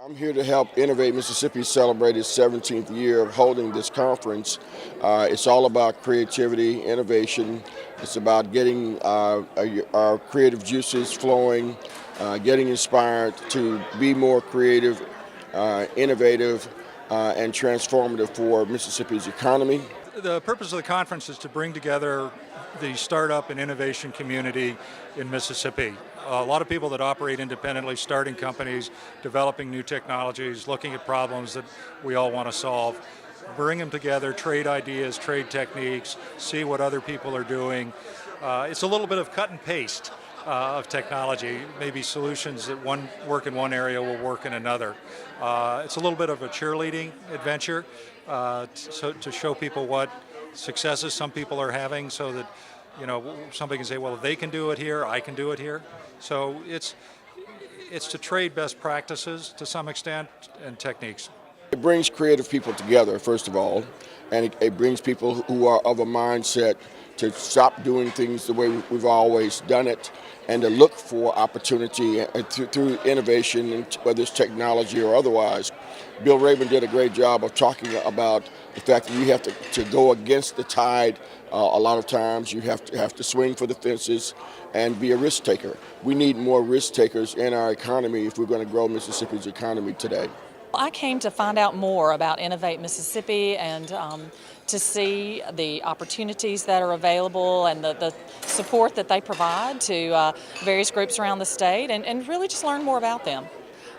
I'm here to help Innovate Mississippi celebrate its 17th year of holding this conference. It's all about creativity, innovation. It's about getting our creative juices flowing, getting inspired to be more creative, innovative, and transformative for Mississippi's economy. The purpose of the conference is to bring together the startup and innovation community in Mississippi. A lot of people that operate independently, starting companies, developing new technologies, looking at problems that we all want to solve. Bring them together, trade ideas, trade techniques, see what other people are doing. It's a little bit of cut and paste of technology. Maybe solutions that work in one area will work in another. It's a little bit of a cheerleading adventure to show people what successes some people are having, so that somebody can say, well, if they can do it here, I can do it here. So it's to trade best practices to some extent and techniques. It brings creative people together, first of all, and it brings people who are of a mindset to stop doing things the way we've always done it, and to look for opportunity through innovation, whether it's technology or otherwise. Bill Rabin did a great job of talking about the fact that you have to go against the tide. A lot of times you have to swing for the fences and be a risk taker. We need more risk takers in our economy if we're going to grow Mississippi's economy today. I came to find out more about Innovate Mississippi and to see the opportunities that are available and the support that they provide to various groups around the state, and really just learn more about them.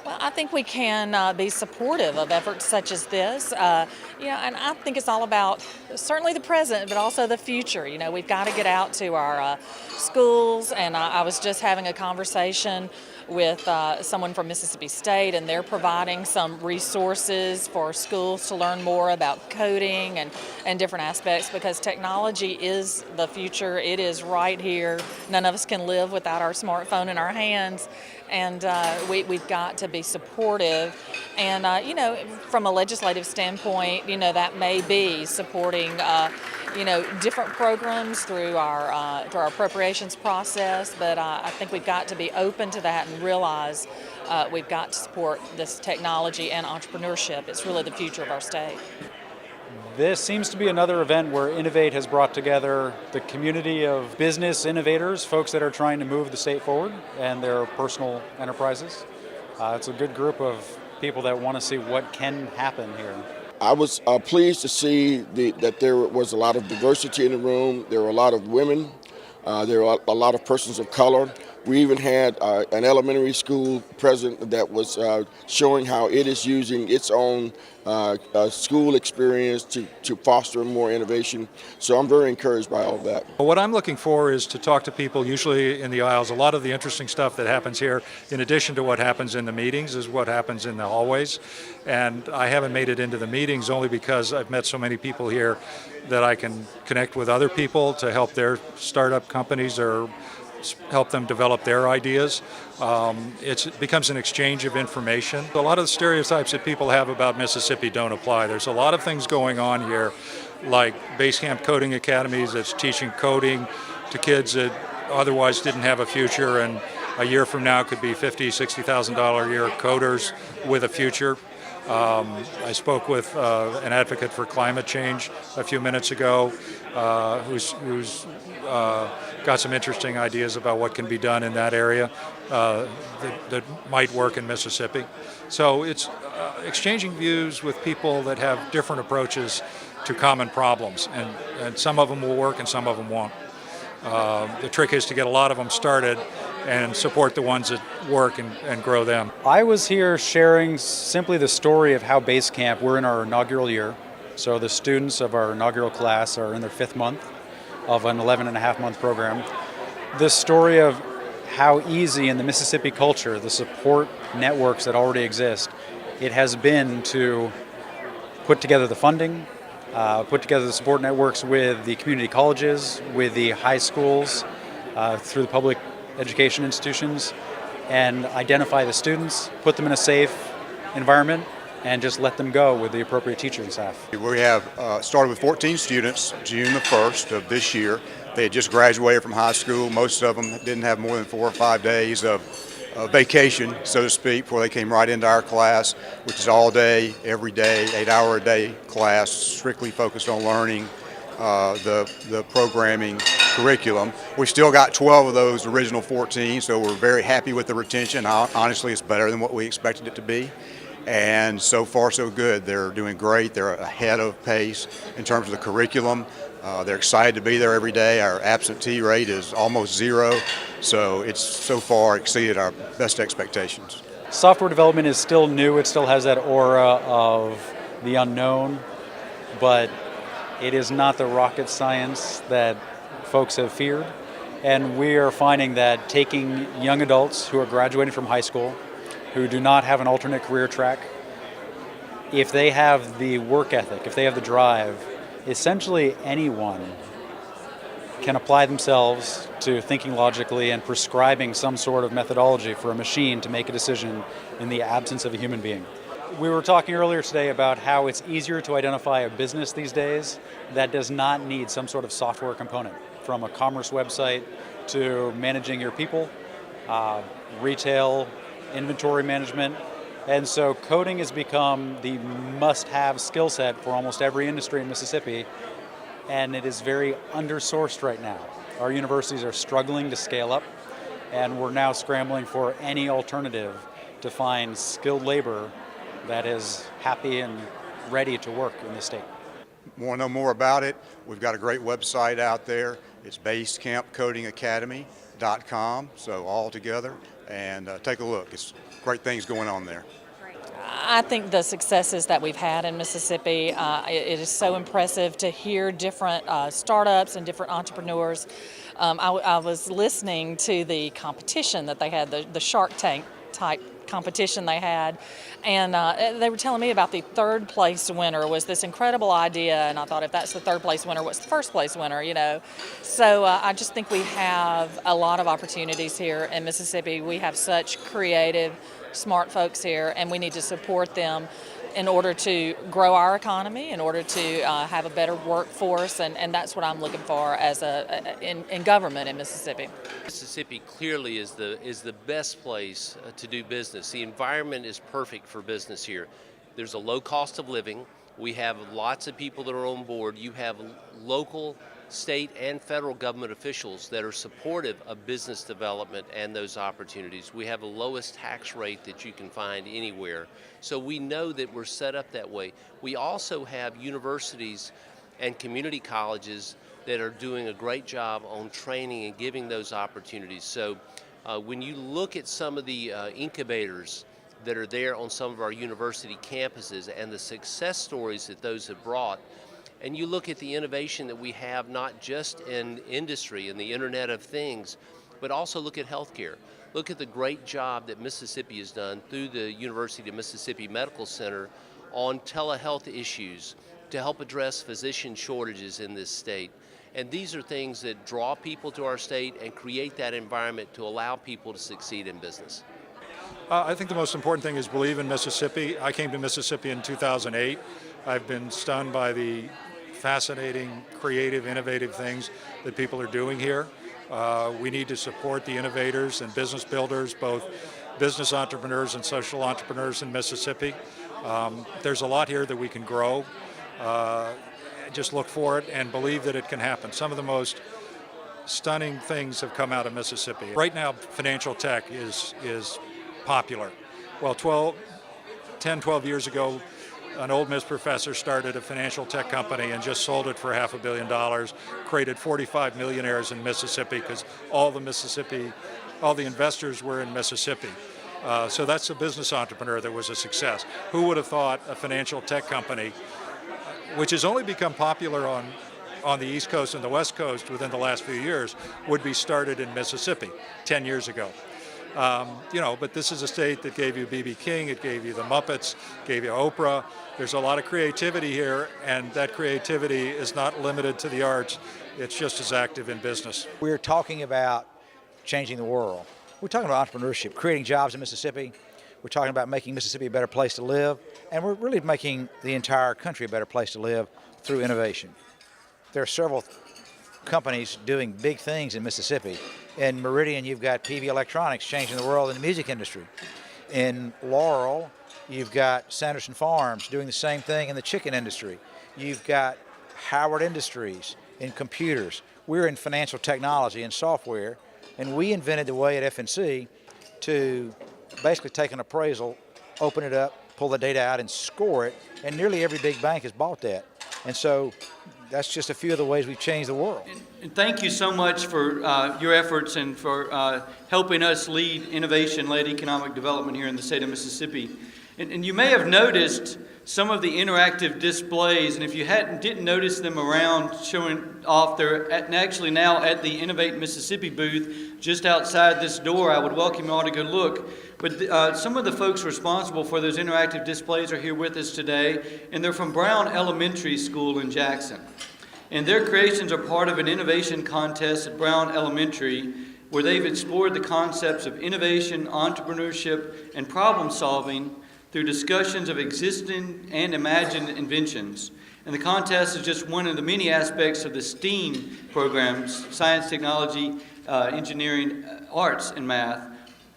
Well, I think we can be supportive of efforts such as this, and I think it's all about certainly the present, but also the future. We've got to get out to our schools, and I was just having a conversation with someone from Mississippi State, and they're providing some resources for schools to learn more about coding and different aspects, because technology is the future. It is right here. None of us can live without our smartphone in our hands, and we've got to be supportive. And from a legislative standpoint, that may be supporting different programs through our appropriations process, but I think we've got to be open to that and realize we've got to support this technology and entrepreneurship. It's really the future of our state. This seems to be another event where Innovate has brought together the community of business innovators, folks that are trying to move the state forward, and their personal enterprises. It's a good group of people that want to see what can happen here. I was pleased to see that there was a lot of diversity in the room. There were a lot of women. There were a lot of persons of color. We even had an elementary school president that was showing how it is using its own school experience to foster more innovation. So I'm very encouraged by all of that. What I'm looking for is to talk to people, usually in the aisles. A lot of the interesting stuff that happens here, in addition to what happens in the meetings, is what happens in the hallways. And I haven't made it into the meetings only because I've met so many people here that I can connect with other people to help their startup companies or help them develop their ideas. It becomes an exchange of information. A lot of the stereotypes that people have about Mississippi don't apply. There's a lot of things going on here, like Basecamp Coding Academies that's teaching coding to kids that otherwise didn't have a future, and a year from now could be $50,000, $60,000 a year coders with a future. I spoke with an advocate for climate change a few minutes ago who's got some interesting ideas about what can be done in that area that might work in Mississippi. So it's exchanging views with people that have different approaches to common problems, and some of them will work and some of them won't. The trick is to get a lot of them started and support the ones that work and grow them. I was here sharing simply the story of how Basecamp, we're in our inaugural year, so the students of our inaugural class are in their 5th month of an 11-and-a-half-month program. The story of how easy in the Mississippi culture, the support networks that already exist, it has been to put together the funding, put together the support networks with the community colleges, with the high schools, through the public education institutions, and identify the students, put them in a safe environment, and just let them go with the appropriate teacher and staff. We have started with 14 students June the 1st of this year. They had just graduated from high school. Most of them didn't have more than 4 or 5 days of vacation, so to speak, before they came right into our class, which is all day, every day, 8-hour a day class, strictly focused on learning the programming curriculum. We still got 12 of those original 14, so we're very happy with the retention. Honestly, it's better than what we expected it to be. And so far, so good. They're doing great. They're ahead of pace in terms of the curriculum. They're excited to be there every day. Our absentee rate is almost zero, so it's so far exceeded our best expectations. Software development is still new. It still has that aura of the unknown, but it is not the rocket science that folks have feared. And we are finding that taking young adults who are graduating from high school, who do not have an alternate career track, if they have the work ethic, if they have the drive, essentially anyone can apply themselves to thinking logically and prescribing some sort of methodology for a machine to make a decision in the absence of a human being. We were talking earlier today about how it's easier to identify a business these days that does not need some sort of software component, from a commerce website to managing your people, retail, inventory management. And so coding has become the must-have skill set for almost every industry in Mississippi, and it is very undersourced right now. Our universities are struggling to scale up, and we're now scrambling for any alternative to find skilled labor that is happy and ready to work in the state. Want to know more about it? We've got a great website out there. It's basecampcodingacademy.com, so all together, and take a look. It's great things going on there. I think the successes that we've had in Mississippi, it is so impressive to hear different startups and different entrepreneurs. I was listening to the competition that they had, the Shark Tank type competition they had, and they were telling me about the third place winner was this incredible idea, and I thought, if that's the third place winner, what's the first place winner, you know? So I just think we have a lot of opportunities here in Mississippi. We have such creative, smart folks here, and we need to support them in order to grow our economy, in order to have a better workforce, and that's what I'm looking for as in government in Mississippi. Mississippi clearly is the best place to do business. The environment is perfect for business here. There's a low cost of living. We have lots of people that are on board. You have local, state, and federal government officials that are supportive of business development and those opportunities. We have the lowest tax rate that you can find anywhere. So we know that we're set up that way. We also have universities and community colleges that are doing a great job on training and giving those opportunities. So when you look at some of the incubators that are there on some of our university campuses and the success stories that those have brought, and you look at the innovation that we have not just in industry and the Internet of Things, but also look at healthcare. Look at the great job that Mississippi has done through the University of Mississippi Medical Center on telehealth issues to help address physician shortages in this state. And these are things that draw people to our state and create that environment to allow people to succeed in business. I think the most important thing is believe in Mississippi. I came to Mississippi in 2008. I've been stunned by the fascinating, creative, innovative things that people are doing here. We need to support the innovators and business builders, both business entrepreneurs and social entrepreneurs in Mississippi. There's a lot here that we can grow. Just look for it and believe that it can happen. Some of the most stunning things have come out of Mississippi. Right now, financial tech is popular. Well, 10, 12 years ago, an Ole Miss professor started a financial tech company and just sold it for $500 million, created 45 millionaires in Mississippi because all the investors were in Mississippi. So that's a business entrepreneur that was a success. Who would have thought a financial tech company, which has only become popular on the East Coast and the West Coast within the last few years, would be started in Mississippi 10 years ago? But this is a state that gave you B.B. King, it gave you the Muppets, gave you Oprah. There's a lot of creativity here, and that creativity is not limited to the arts. It's just as active in business. We're talking about changing the world. We're talking about entrepreneurship, creating jobs in Mississippi. We're talking about making Mississippi a better place to live, and we're really making the entire country a better place to live through innovation. There are several companies doing big things in Mississippi, In Meridian, you've got PV Electronics changing the world in the music industry. In Laurel, you've got Sanderson Farms doing the same thing in the chicken industry. You've got Howard Industries in computers. We're in financial technology and software, and we invented the way at FNC to basically take an appraisal, open it up, pull the data out and score it, and nearly every big bank has bought that. And so that's just a few of the ways we've changed the world. And thank you so much for your efforts and for helping us lead innovation-led economic development here in the state of Mississippi. And you may have noticed some of the interactive displays, and if you didn't notice them around showing off, they're actually now at the Innovate Mississippi booth just outside this door. I would welcome you all to go look. But some of the folks responsible for those interactive displays are here with us today, and they're from Brown Elementary School in Jackson. And their creations are part of an innovation contest at Brown Elementary, where they've explored the concepts of innovation, entrepreneurship, and problem solving through discussions of existing and imagined inventions. And the contest is just one of the many aspects of the STEAM programs, science, technology, engineering, arts, and math,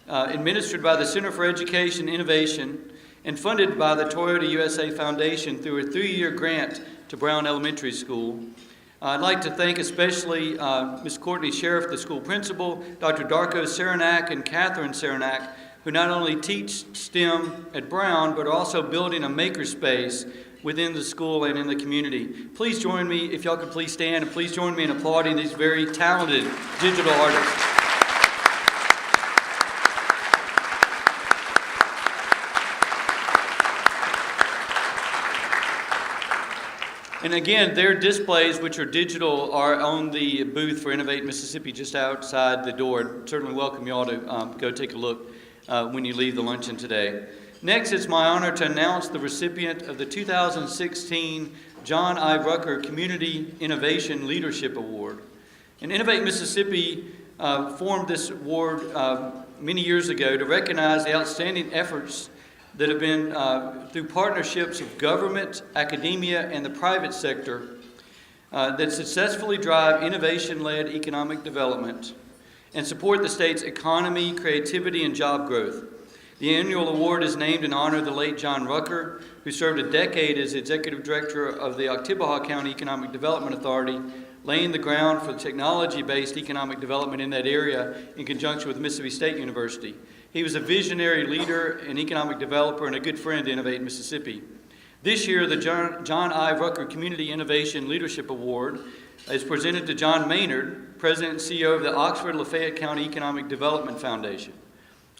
administered by the Center for Education Innovation and funded by the Toyota USA Foundation through a 3-year grant to Brown Elementary School. I'd like to thank especially Ms. Courtney Sheriff, the school principal, Dr. Darko Saranac and Catherine Saranac, who not only teach STEM at Brown, but are also building a makerspace within the school and in the community. Please join me, if y'all could please stand, and please join me in applauding these very talented digital artists. And again, their displays, which are digital, are on the booth for Innovate Mississippi just outside the door. Certainly welcome you all to go take a look when you leave the luncheon today. Next, it's my honor to announce the recipient of the 2016 John I. Rucker Community Innovation Leadership Award. And Innovate Mississippi formed this award many years ago to recognize the outstanding efforts that have been through partnerships of government, academia, and the private sector that successfully drive innovation-led economic development and support the state's economy, creativity, and job growth. The annual award is named in honor of the late John Rucker, who served a decade as executive director of the Oktibbeha County Economic Development Authority, laying the ground for technology-based economic development in that area in conjunction with Mississippi State University. He was a visionary leader, an economic developer, and a good friend to Innovate Mississippi. This year, the John I. Rucker Community Innovation Leadership Award is presented to John Maynard, President and CEO of the Oxford-Lafayette County Economic Development Foundation.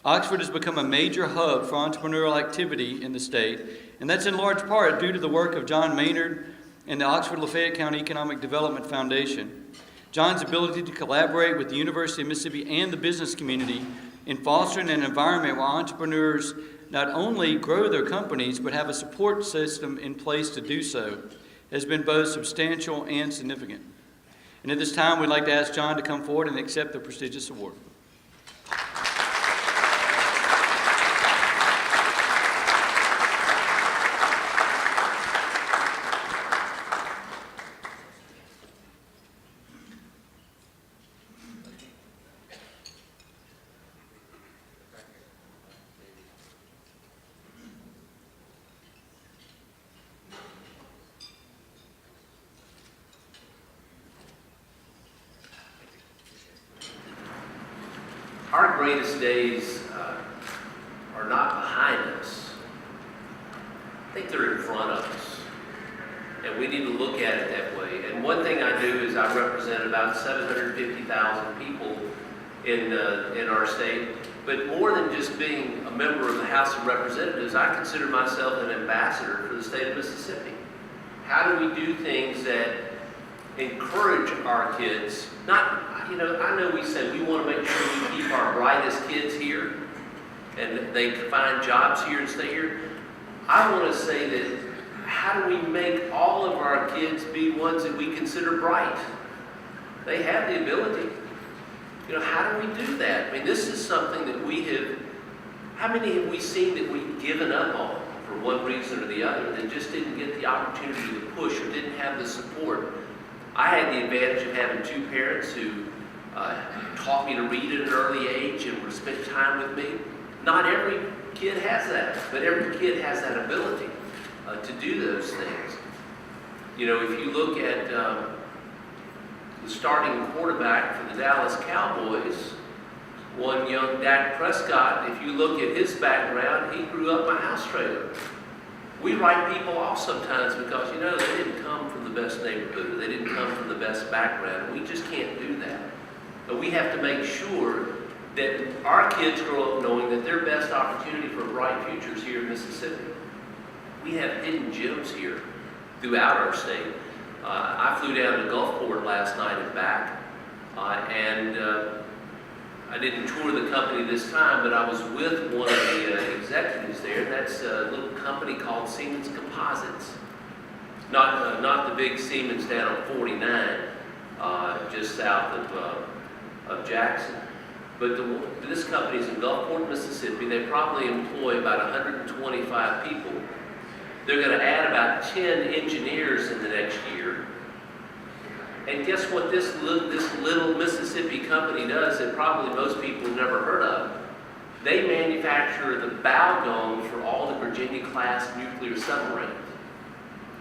Oxford has become a major hub for entrepreneurial activity in the state, and that's in large part due to the work of John Maynard and the Oxford-Lafayette County Economic Development Foundation. John's ability to collaborate with the University of Mississippi and the business community in fostering an environment where entrepreneurs not only grow their companies but have a support system in place to do so has been both substantial and significant. And at this time, we'd like to ask John to come forward and accept the prestigious award. Our greatest days are not behind us. I think they're in front of us. And we need to look at it that way. And one thing I do is I represent about 750,000 people in our state. But more than just being a member of the House of Representatives, I consider myself an ambassador for the state of Mississippi. How do we do things that encourage our kids? I know we say we want to make sure we keep our brightest kids here and they can find jobs here and stay here. I want to say that how do we make all of our kids be ones that we consider bright? They have the ability. How do we do that? I mean, this is something that how many have we seen that we've given up on for one reason or the other that just didn't get the opportunity to push or didn't have the support? I had the advantage of having two parents who taught me to read at an early age and would spend time with me. Not every kid has that, but every kid has that ability to do those things. You know, if you look at the starting quarterback for the Dallas Cowboys, one young Dak Prescott, if you look at his background, he grew up in a house trailer. We write people off sometimes because, you know, they didn't come from the best neighborhood, or they didn't come from the best background. We just can't do that. But we have to make sure that our kids grow up knowing that their best opportunity for a bright future is here in Mississippi. We have hidden gems here throughout our state. I flew down to Gulfport last night and back, and I didn't tour the company this time, but I was with one of the executives there, and that's a little company called Siemens Composites. Not the big Siemens down on 49, just south of Jackson. But this company is in Gulfport, Mississippi. They probably employ about 125 people. They're going to add about 10 engineers in the next year. And guess what this little Mississippi company does that probably most people have never heard of? They manufacture the bow guns for all the Virginia-class nuclear submarines.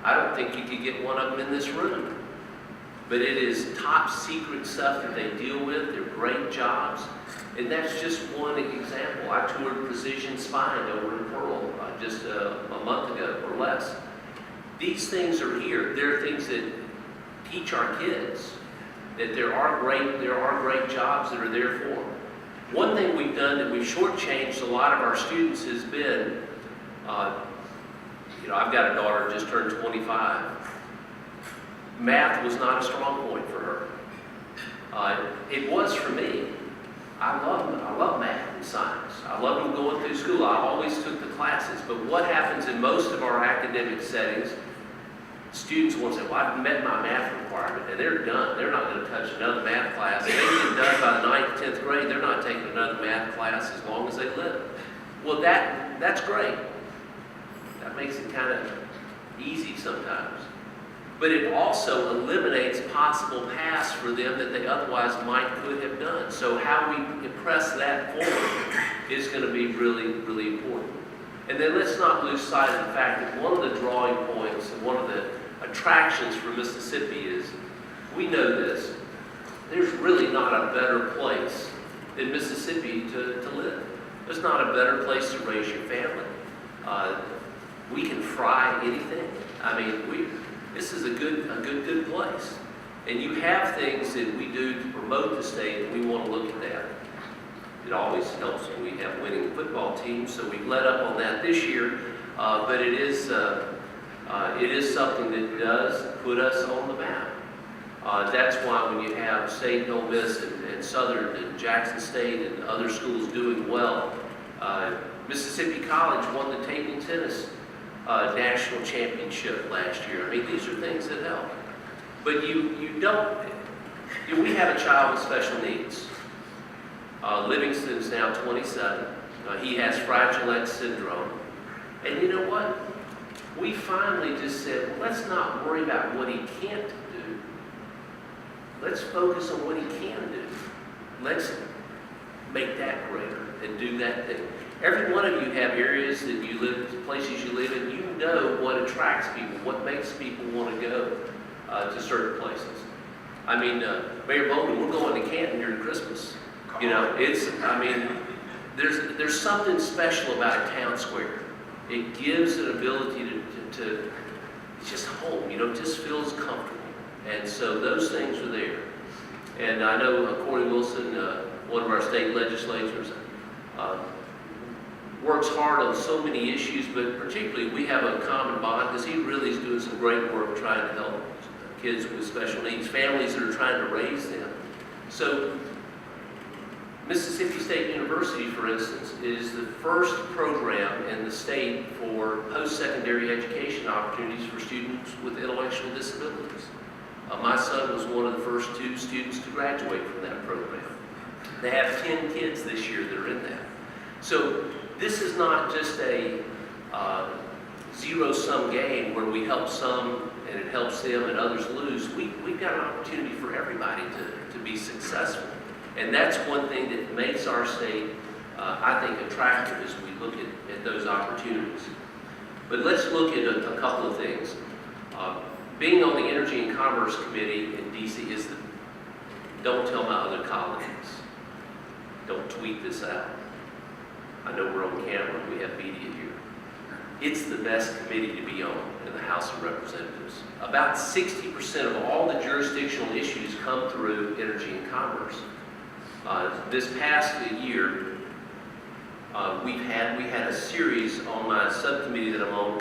I don't think you could get one of them in this room. But it is top secret stuff that they deal with. They're great jobs. And that's just one example. I toured Precision Spine over in Pearl just a month ago or less. These things are here. There are things that teach our kids that there are great jobs that are there for them. One thing we've done that we've shortchanged a lot of our students has been, you know, I've got a daughter who just turned 25. Math was not a strong point for her. It was for me. I love math and science. I loved them going through school. I always took the classes. But what happens in most of our academic settings, students will say, well, I've met my math requirement, and they're done. They're not going to touch another math class. If they get done by the 9th, 10th grade, they're not taking another math class as long as they live. Well, that's great. That makes it kind of easy sometimes. But it also eliminates possible paths for them that they otherwise could have done. So how we press that forward is going to be really, really important. And then let's not lose sight of the fact that one of the drawing points and one of the attractions for Mississippi is, we know this, there's really not a better place than Mississippi to live. There's not a better place to raise your family. We can fry anything. I mean, this is a good place. And you have things that we do to promote the state, and we want to look at that. It always helps when we have winning football teams, so we've let up on that this year. But it is something that does put us on the map. That's why when you have State and Ole Miss and Southern and Jackson State and other schools doing well, Mississippi College won the table tennis national championship last year. I mean, these are things that help. But we have a child with special needs. Livingston's now 27. He has Fragile X syndrome. And you know what? We finally just said, well, let's not worry about what he can't do. Let's focus on what he can do. Let's make that greater and do that thing. Every one of you have areas that you live, places you live in. You know what attracts people, what makes people want to go to certain places. I mean, Mayor Bowman, we're going to Canton during Christmas. You know, there's something special about a town square. It gives an ability to it's just home. You know, it just feels comfortable. And so those things are there. And I know Corey Wilson, one of our state legislators, works hard on so many issues, but particularly we have a common bond because he really is doing some great work trying to help kids with special needs, families that are trying to raise them. So Mississippi State University, for instance, is the first program in the state for post-secondary education opportunities for students with intellectual disabilities. My son was one of the first 2 students to graduate from that program. They have 10 kids this year that are in that. So this is not just a zero-sum game where we help some and it helps them and others lose. We've got an opportunity for everybody to be successful. And that's one thing that makes our state, I think, attractive as we look at those opportunities. But let's look at a couple of things. Being on the Energy and Commerce Committee in DC is the, don't tell my other colleagues, don't tweet this out. I know we're on camera, we have media here. It's the best committee to be on in the House of Representatives. About 60% of all the jurisdictional issues come through energy and commerce. This past year, we had a series on my subcommittee that I'm on,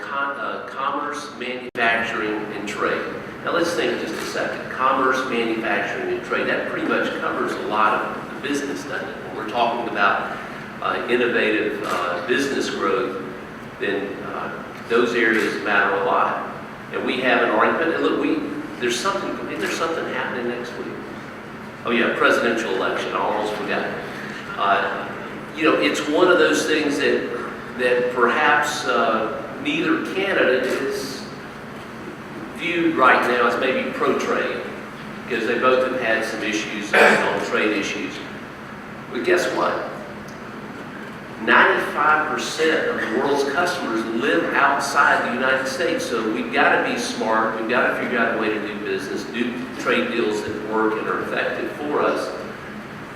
commerce, manufacturing, and trade. Now let's think just a second. Commerce, manufacturing, and trade. That pretty much covers a lot of the business, doesn't it? When we're talking about innovative business growth, then those areas matter a lot. And we have an argument. And look, there's something happening next week. Oh yeah, presidential election. I almost forgot. You know, it's one of those things that perhaps neither candidate is viewed right now as maybe pro-trade, because they both have had some issues on trade issues. But guess what? 95% of the world's customers live outside the United States, so we've got to be smart. We've got to figure out a way to do business, do trade deals that work and are effective for us.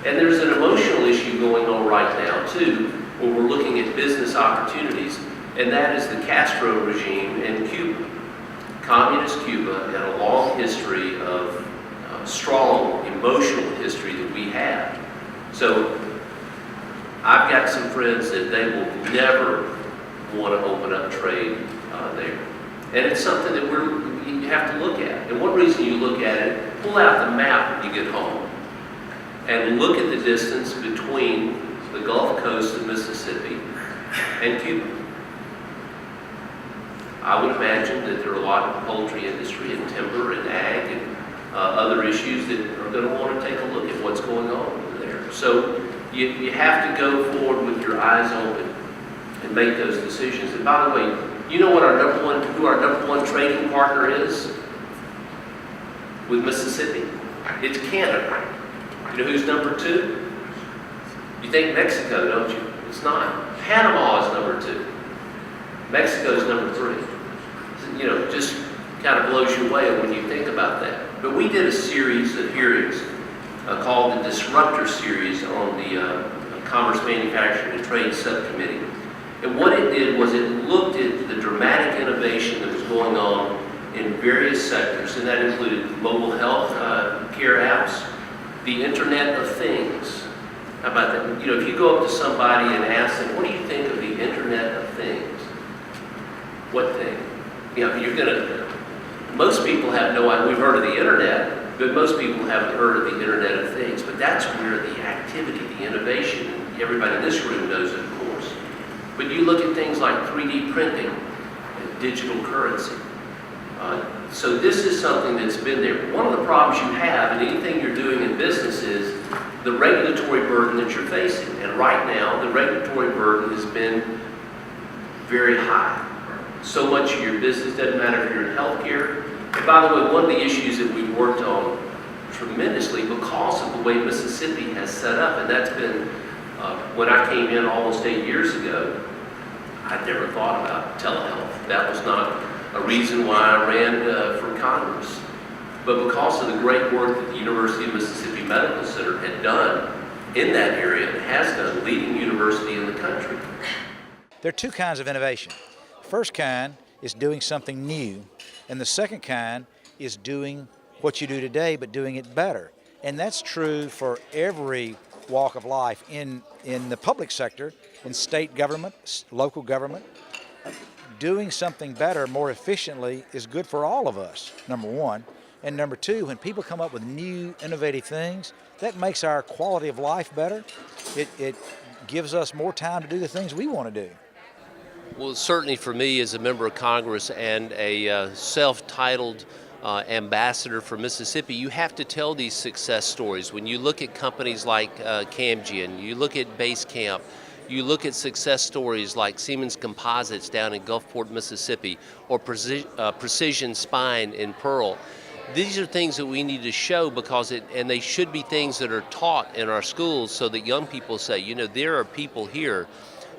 And there's an emotional issue going on right now, too, when we're looking at business opportunities, and that is the Castro regime in Cuba. Communist Cuba had a long history of strong emotional history that we have. So I've got some friends that they will never want to open up trade there. And it's something that you have to look at. And one reason you look at it, pull out the map when you get home and look at the distance between the Gulf Coast of Mississippi and Cuba. I would imagine that there are a lot of poultry industry and timber and ag and other issues that are going to want to take a look at what's going on over there. So you have to go forward with your eyes open and make those decisions. And by the way, you know what who our number one trading partner is with Mississippi? It's Canada. You know who's number two? You think Mexico, don't you? It's not. Panama is number two. Mexico's number three. You know, just kind of blows you away when you think about that. But we did a series of hearings called the Disruptor Series on the Commerce, Manufacturing, and Trade Subcommittee. And what it did was it looked at the dramatic innovation that was going on in various sectors, and that included mobile health care apps, the Internet of Things. How about that? You know, if you go up to somebody and ask them, what do you think of the Internet of Things? What thing? You know, most people have no idea. We've heard of the Internet, but most people haven't heard of the Internet of Things. But that's where the activity, the innovation, and everybody in this room knows it, of course. But you look at things like 3D printing and digital currency. So this is something that's been there. One of the problems you have in anything you're doing in business is the regulatory burden that you're facing. And right now, the regulatory burden has been very high. So much of your business, doesn't matter if you're in healthcare. And by the way, one of the issues that we've worked on tremendously because of the way Mississippi has set up, and that's been, when I came in almost 8 years ago, I'd never thought about telehealth. That was not a reason why I ran for Congress. But because of the great work that the University of Mississippi Medical Center had done in that area, and has done, leading university in the country. There are two kinds of innovation. The first kind is doing something new, and the second kind is doing what you do today, but doing it better. And that's true for every walk of life in the public sector, in state government, local government. Doing something better, more efficiently, is good for all of us, number one. And number two, when people come up with new, innovative things, that makes our quality of life better. It gives us more time to do the things we want to do. Well, certainly for me as a member of Congress and a self-titled ambassador for Mississippi, you have to tell these success stories. When you look at companies like Camgian, you look at Basecamp, you look at success stories like Siemens Composites down in Gulfport, Mississippi, or Precision Spine in Pearl. These are things that we need to show and they should be things that are taught in our schools so that young people say, you know, there are people here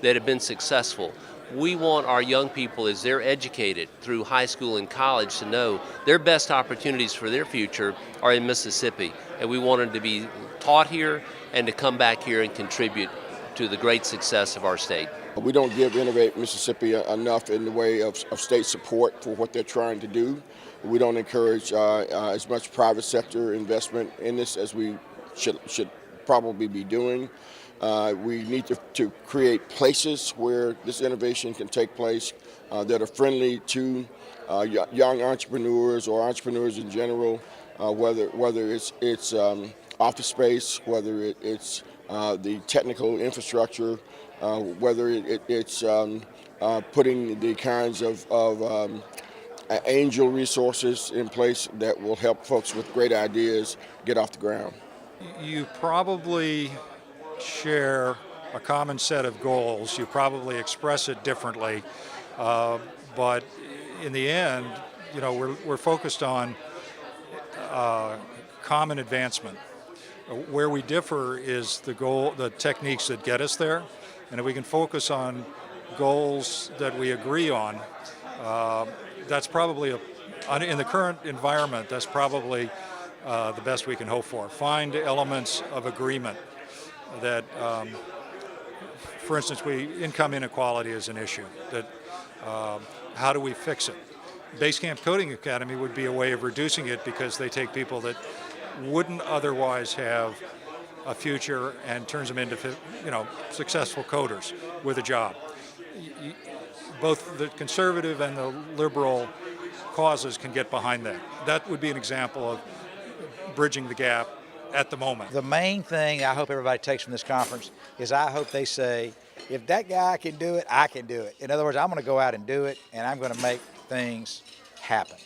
that have been successful. We want our young people, as they're educated through high school and college, to know their best opportunities for their future are in Mississippi. And we want them to be taught here and to come back here and contribute to the great success of our state. We don't give Innovate Mississippi enough in the way of state support for what they're trying to do. We don't encourage as much private sector investment in this as we should probably be doing. We need to create places where this innovation can take place that are friendly to young entrepreneurs or entrepreneurs in general, whether it's office space, whether it's the technical infrastructure, whether it's putting the kinds of angel resources in place that will help folks with great ideas get off the ground. You probably share a common set of goals. You probably express it differently, but in the end, you know, we're focused on common advancement. Where we differ is the techniques that get us there, and if we can focus on goals that we agree on, that's probably in the current environment, that's probably the best we can hope for. Find elements of agreement that, for instance, income inequality is an issue. That how do we fix it? Basecamp Coding Academy would be a way of reducing it because they take people that wouldn't otherwise have a future and turns them into, you know, successful coders with a job. Both the conservative and the liberal causes can get behind that. That would be an example of bridging the gap at the moment. The main thing I hope everybody takes from this conference is I hope they say, if that guy can do it, I can do it. In other words, I'm going to go out and do it, and I'm going to make things happen.